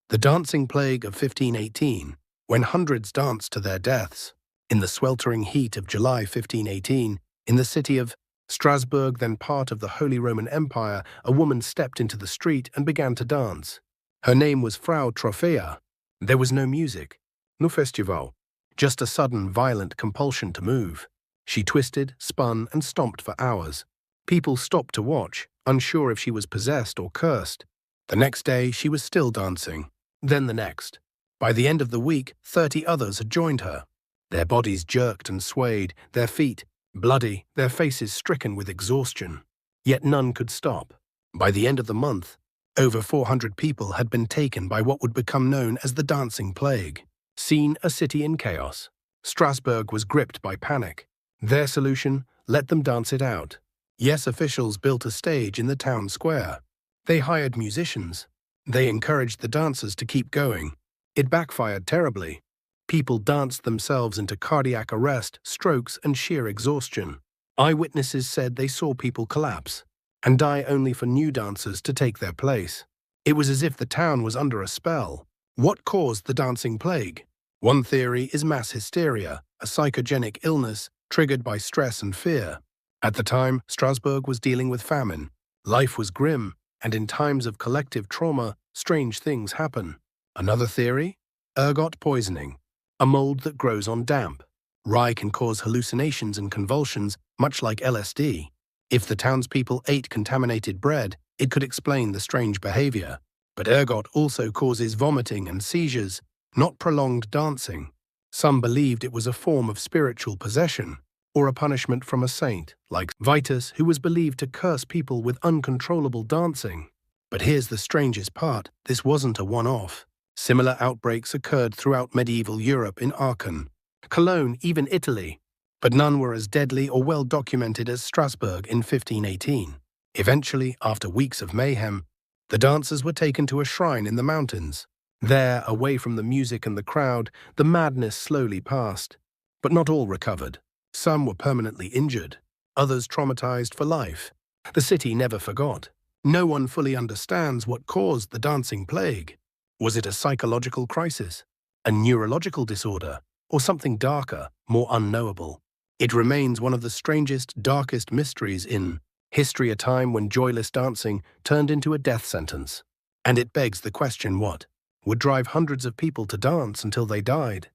The dancing plague of 1518, when hundreds danced to their deaths. In the sweltering heat of July 1518, in the city of Strasbourg, then part of the Holy Roman Empire, a woman stepped into the street and began to dance. Her name was Frau Trophea. There was no music, no festival, just a sudden, violent compulsion to move. She twisted, spun, and stomped for hours. People stopped to watch, unsure if she was possessed or cursed. The next day, she was still dancing. Then the next. By the end of the week, 30 others had joined her. Their bodies jerked and swayed, their feet bloody, their faces stricken with exhaustion. Yet none could stop. By the end of the month, over 400 people had been taken by what would become known as the dancing plague. Seen a city in chaos. Strasbourg was gripped by panic. Their solution: let them dance it out. Yes, officials built a stage in the town square. They hired musicians. They encouraged the dancers to keep going. It backfired terribly. People danced themselves into cardiac arrest, strokes, and sheer exhaustion. Eyewitnesses said they saw people collapse and die only for new dancers to take their place. It was as if the town was under a spell. What caused the dancing plague? One theory is mass hysteria, a psychogenic illness triggered by stress and fear. At the time, Strasbourg was dealing with famine. Life was grim, and in times of collective trauma, strange things happen. Another theory? Ergot poisoning, a mold that grows on damp. Rye can cause hallucinations and convulsions, much like LSD. If the townspeople ate contaminated bread, it could explain the strange behavior. But ergot also causes vomiting and seizures, not prolonged dancing. Some believed it was a form of spiritual possession, or a punishment from a saint, like Vitus, who was believed to curse people with uncontrollable dancing. But here's the strangest part: this wasn't a one-off. Similar outbreaks occurred throughout medieval Europe, in Aachen, Cologne, even Italy. But none were as deadly or well documented as Strasbourg in 1518. Eventually, after weeks of mayhem, the dancers were taken to a shrine in the mountains. There, away from the music and the crowd, the madness slowly passed. But not all recovered. Some were permanently injured, others traumatized for life. The city never forgot. No one fully understands what caused the dancing plague. Was it a psychological crisis, a neurological disorder, or something darker, more unknowable? It remains one of the strangest, darkest mysteries in history, a time when joyless dancing turned into a death sentence. And it begs the question: what would drive hundreds of people to dance until they died?